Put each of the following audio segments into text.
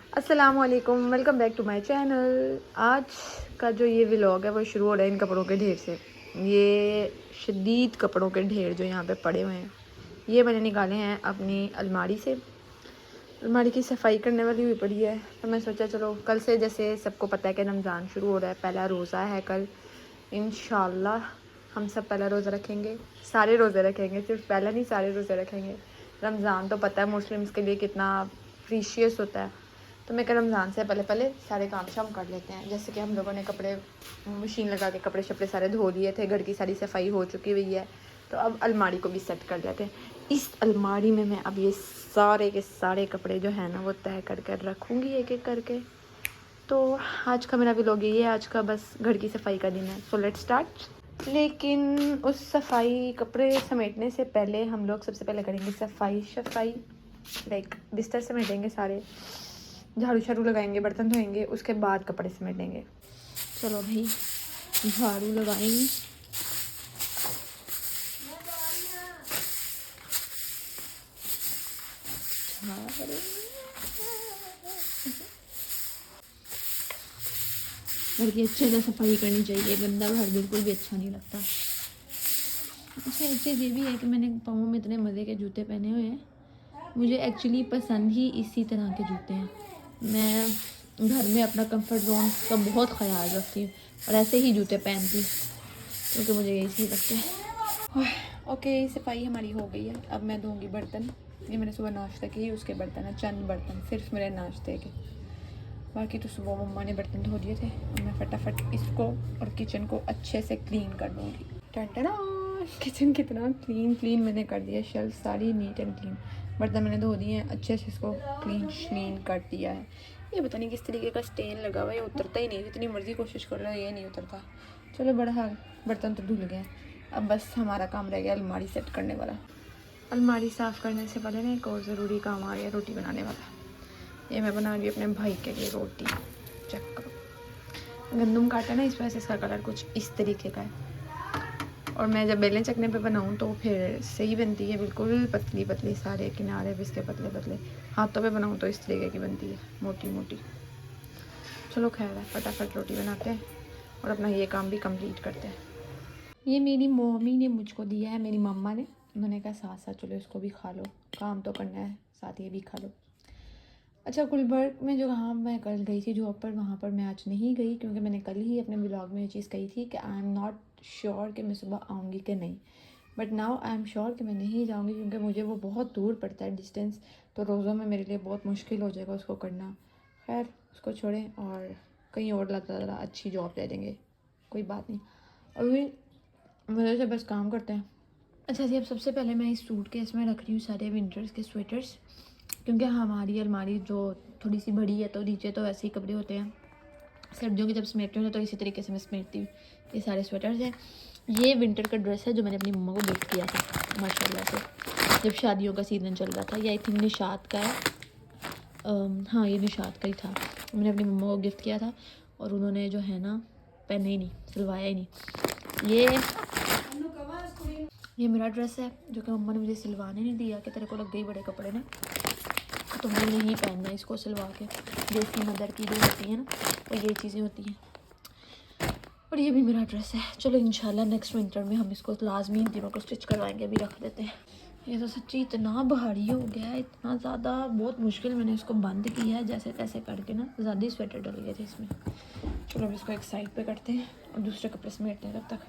अस्सलामुअलैकुम, welcome back to my channel. आज का जो ये व्लॉग है वो शुरू हो रहा है इन कपड़ों के ढेर से। ये शदीद कपड़ों के ढेर जो यहाँ पे पड़े हुए हैं, ये मैंने निकाले हैं अपनी अलमारी से। अलमारी की सफाई करने वाली हुई पड़ी है, तो मैं सोचा चलो कल से, जैसे सबको पता है कि रमज़ान शुरू हो रहा है, पहला रोज़ा है कल। इंशाल्लाह हम सब पहला रोज़ा रखेंगे, सारे रोज़े रखेंगे, सिर्फ पहला नहीं सारे रोज़े रखेंगे। रमज़ान तो पता है मुस्लिम्स के लिए कितना प्रीशियस होता है, तो मैं रमज़ान से पहले पहले सारे काम शाम कर लेते हैं। जैसे कि हम लोगों ने कपड़े मशीन लगा के कपड़े शपड़े सारे धो लिए थे, घर की सारी सफाई हो चुकी हुई है, तो अब अलमारी को भी सेट कर लेते हैं। इस अलमारी में मैं अब ये सारे के सारे कपड़े जो है ना वो तय कर कर रखूँगी एक एक करके। तो आज का मेरा व्लॉग ये है, आज का बस घर की सफाई का दिन है। So let's start. लेकिन उस सफाई कपड़े समेटने से पहले हम लोग सबसे पहले करेंगे सफाई लाइक बिस्तर समेटेंगे सारे, झाड़ू झाड़ू लगाएंगे, बर्तन धोएंगे, उसके बाद कपड़े समेटेंगे। चलो भाई झाड़ू लगाएंगे। घर की अच्छे से सफाई करनी चाहिए, गंदा घर बिल्कुल भी अच्छा नहीं लगता। अच्छा एक चीज़ ये भी है कि मैंने पाँव में इतने मज़े के जूते पहने हुए हैं, मुझे एक्चुअली पसंद ही इसी तरह के जूते हैं। मैं घर में अपना कंफर्ट जोन का बहुत ख्याल रखती हूँ और ऐसे ही जूते पहनती हूँ क्योंकि मुझे यही सही लगता है। ओके सफाई हमारी हो गई है, अब मैं धोंगी बर्तन। ये मैंने सुबह नाश्ता की, उसके बर्तन है, चंद बर्तन सिर्फ मेरे नाश्ते के, बाकी तो सुबह मम्मा ने बर्तन धो दिए थे। और मैं फटाफट इसको और किचन को अच्छे से क्लीन कर दूँगी। टंटना किचन कितना क्लीन मैंने कर दिया, शेल्फ सारी नीट एंड क्लीन, बर्तन मैंने धो दिए हैं, अच्छे से इसको क्लीन कर दिया है। ये पता नहीं किस तरीके का स्टेन लगा हुआ है, ये उतरता ही नहीं, जितनी मर्जी कोशिश कर लो ये नहीं उतरता। चलो बहरहाल बर्तन तो धुल गए, अब बस हमारा काम रह गया अलमारी सेट करने वाला। अलमारी साफ़ करने से पहले ना एक और ज़रूरी काम आ गया, रोटी बनाने वाला। ये मैं बना रही हूँ अपने भाई के लिए रोटी। चेक करो, गंदम काटा ना, इस वजह से इसका कलर कुछ इस तरीके का है। और मैं जब बेलन चकने पे बनाऊँ तो फिर सही बनती है, बिल्कुल पतली पतली, सारे किनारे भी इसके पतले पतले। हाथों पे बनाऊँ तो इस तरीके की बनती है, मोटी मोटी। चलो खैर है, फटाफट रोटी बनाते हैं और अपना ये काम भी कंप्लीट करते हैं। ये मेरी मम्मी ने मुझको दिया है, मेरी मम्मा ने। उन्होंने कहा साथ साथ चलो इसको भी खा लो, काम तो करना है, साथ ये भी खा लो। अच्छा गुलबर्ग में जो हाँ मैं कल गई थी जॉब पर, वहाँ पर मैं आज नहीं गई क्योंकि मैंने कल ही अपने ब्लॉग में ये चीज़ कही थी कि आई एम नॉट श्योर कि मैं सुबह आऊँगी कि नहीं। But now I am sure कि मैं नहीं जाऊँगी क्योंकि मुझे वो बहुत दूर पड़ता है डिस्टेंस, तो रोज़ों में मेरे लिए बहुत मुश्किल हो जाएगा उसको करना। खैर उसको छोड़ें और कहीं और ज़्यादा अच्छी जॉब ले लेंगे, कोई बात नहीं। अभी वजह से बस काम करते हैं। अच्छा जी, अब सबसे पहले मैं इस सूट केस में रख रही हूँ सारे विंटर्स के स्वेटर्स, क्योंकि हमारी अलमारी जो थोड़ी सी बड़ी है तो नीचे तो वैसे ही कपड़े होते हैं, सर्दियों की जब समेटती हूँ तो इसी तरीके से मैं समेटती हूँ। ये सारे स्वेटर्स हैं। ये विंटर का ड्रेस है जो मैंने अपनी मम्मा को गिफ्ट किया था माशाल्लाह से, जब शादियों का सीज़न चल रहा था। ये आई थिंक निशात का है, हाँ ये निशात का ही था। मैंने अपनी मम्मा को गिफ्ट किया था और उन्होंने जो है ना पहना ही नहीं, सिलवाया ही नहीं। ये मेरा ड्रेस है जो कि मम्मा ने मुझे सिलवाने नहीं दिया कि तेरे को लग गई बड़े कपड़े ने, तो मैंने नहीं पहनना इसको सिलवा के। देसी मदर की जो होती है ना, तो ये चीज़ें होती हैं। और ये भी मेरा ड्रेस है। चलो इंशाल्लाह नेक्स्ट विंटर में हम इसको लाजमी दिनों को स्टिच करवाएंगे, अभी रख देते हैं। ये तो सच्ची इतना भारी हो गया है, इतना ज़्यादा, बहुत मुश्किल मैंने इसको बंद किया है जैसे तैसे करके ना, ज़्यादा ही स्वेटर डल गए थे इसमें। चलो अब इसको एक साइड पे करते हैं और दूसरे कपड़े समेटते हैं तब तक।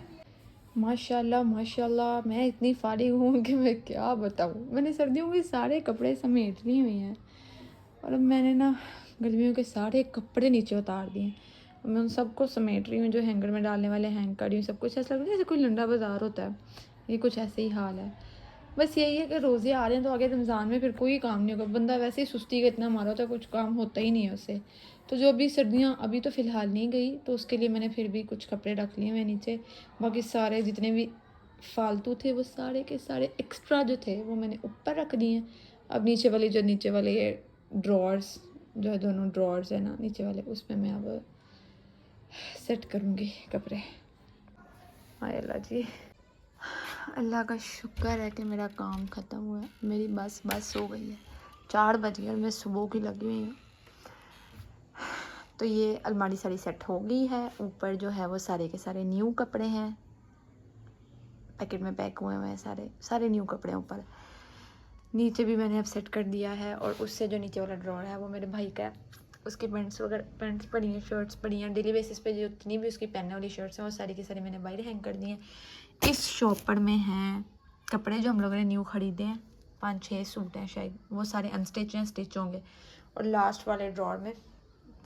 माशाल्लाह माशाल्लाह मैं इतनी फारिग हूँ कि मैं क्या बताऊँ। मैंने सर्दियों के सारे कपड़े समेट लिए हुए हैं और अब मैंने ना गर्मियों के सारे कपड़े नीचे उतार दिए। मैं उन सबको समेट रही हूँ जो हैंगर में डालने वाले हैंग कर रही हूँ। सब कुछ ऐसा लग रहा है जैसे कोई लंडा बाज़ार होता है, ये कुछ ऐसे ही हाल है। बस यही है कि रोज़े आ रहे हैं तो आगे रमज़ान में फिर कोई काम नहीं होगा, बंदा वैसे ही सुस्ती का इतना मारा होता है, कुछ काम होता ही नहीं है उससे। तो जो अभी सर्दियाँ अभी तो फ़िलहाल नहीं गई, तो उसके लिए मैंने फिर भी कुछ कपड़े रख लिए हुए नीचे। बाकी सारे जितने भी फालतू थे वो सारे के सारे एक्स्ट्रा जो थे वो मैंने ऊपर रख दिए हैं। अब नीचे वाले ये ड्रॉर्स, जो दोनों ड्रॉर्स है ना नीचे वाले, उसमें मैं अब सेट करूँगी कपड़े। हाय अल्लाह जी, अल्लाह का शुक्र है कि मेरा काम ख़त्म हुआ है, मेरी बस हो गई है। 4 बज गए और मैं सुबह की लगी हुई हूँ। तो ये अलमारी सारी सेट हो गई है। ऊपर जो है वो सारे के सारे न्यू कपड़े हैं, पैकेट में पैक हुए हुए हैं, सारे न्यू कपड़े ऊपर। नीचे भी मैंने अब सेट कर दिया है, और उससे जो नीचे वाला ड्रॉर है वो मेरे भाई का है। उसकी पैंट्स पड़ी हैं, शर्ट्स पड़ी हैं, डेली बेसिस पे जितनी भी उसकी पहनने वाली शर्ट्स हैं वो सारी की सारी मैंने बाहर हैंग कर दी हैं। इस शॉपर में हैं कपड़े जो हम लोगों ने न्यू ख़रीदे हैं, 5-6 सूट हैं शायद, वो सारे अनस्टिच हैं, स्टिच होंगे। और लास्ट वाले ड्रॉर में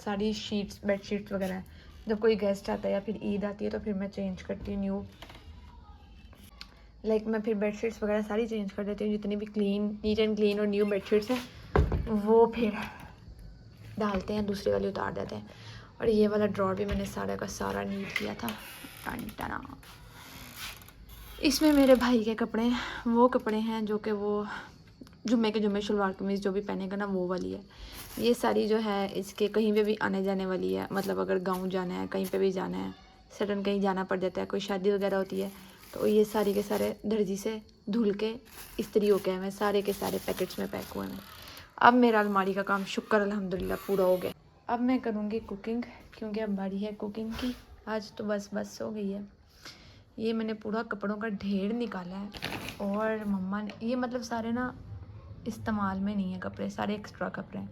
सारी शीट्स, बेडशीट्स वगैरह हैं। जब कोई गेस्ट आता है या फिर ईद आती है तो फिर मैं चेंज करती हूँ न्यू, मैं फिर बेडशीट्स वगैरह सारी चेंज कर देती हूँ। जितनी भी नीट एंड क्लीन और न्यू बेडशीट्स हैं वो फिर डालते हैं, दूसरी वाली उतार देते हैं। और ये वाला ड्रॉर भी मैंने सारा का सारा नीट किया था। टन इसमें मेरे भाई के कपड़े, वो कपड़े हैं जो कि वो जुम्मे शलवार कमीज़ जो भी पहनेगा ना वो वाली है। ये सारी जो है इसके कहीं पे भी आने जाने वाली है, मतलब अगर गांव जाना है, कहीं पे भी जाना है, सडन कहीं जाना पड़ जाता है, कोई शादी वगैरह होती है, तो ये सारी के सारे दर्जी से धुल के इस्त्री हो गए हैं, सारे के सारे पैकेट्स में पैक हुए हैं। अब मेरा अलमारी का काम शुक्र अल्हम्दुलिल्लाह पूरा हो गया। अब मैं करूँगी कुकिंग, क्योंकि अब बारी है कुकिंग की। आज तो बस हो गई है। ये मैंने पूरा कपड़ों का ढेर निकाला है, और मम्मा ने ये मतलब सारे ना इस्तेमाल में नहीं है कपड़े, सारे एक्स्ट्रा कपड़े हैं।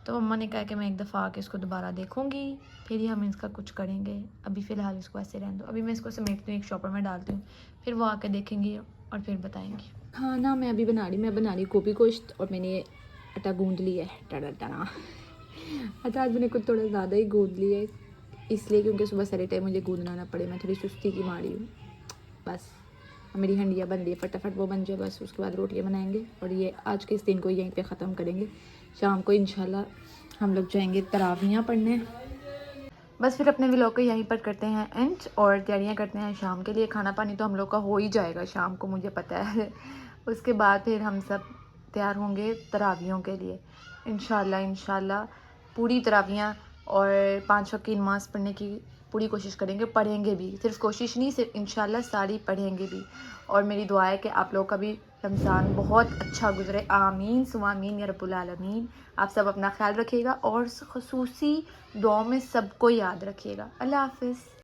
तो मम्मा ने कहा कि मैं एक दफ़ा आके इसको दोबारा देखूँगी, फिर ही हम इसका कुछ करेंगे। अभी फ़िलहाल इसको ऐसे रहने दो। अभी मैं इसको समेटती हूँ, एक शॉपर में डालती हूँ, फिर वो आके देखेंगी और फिर बताएंगी। खाना मैं अभी बना रही गोभी गोश्त, और मैंने आटा गूँध लिया है। आटा आज मैंने कुछ थोड़ा ज़्यादा ही गूँध लिया है, इसलिए क्योंकि सुबह सारे टाइम मुझे गूँधना ना पड़े। मैं थोड़ी सुस्ती की मारी हूँ। बस मेरी हंडिया बन रही है, फटाफट वो बन जाए बस, उसके बाद रोटियां बनाएंगे। और ये आज के इस दिन को यहीं पे ख़त्म करेंगे। शाम को इंशाल्लाह हम लोग जाएंगे तरावियाँ पढ़ने। बस फिर अपने व्लॉग को यहीं पर करते हैं एंड, और तैयारियां करते हैं शाम के लिए। खाना पानी तो हम लोग का हो ही जाएगा शाम को, मुझे पता है। उसके बाद फिर हम सब तैयार होंगे तरावियों के लिए इंशाल्लाह पूरी तरावियाँ और 5 वक्त की नमाज़ पढ़ने की पूरी कोशिश करेंगे, पढ़ेंगे भी, सिर्फ कोशिश नहीं, सिर्फ इंशाल्लाह सारी पढ़ेंगे भी। और मेरी दुआ है कि आप लोग का भी रमज़ान बहुत अच्छा गुजरे। आमीन सुमा आमीन या रब्बुल आलमीन। आप सब अपना ख्याल रखिएगा, और ख़ुसूसी दुआ में सबको याद रखिएगा। अल्लाह हाफ़िज़।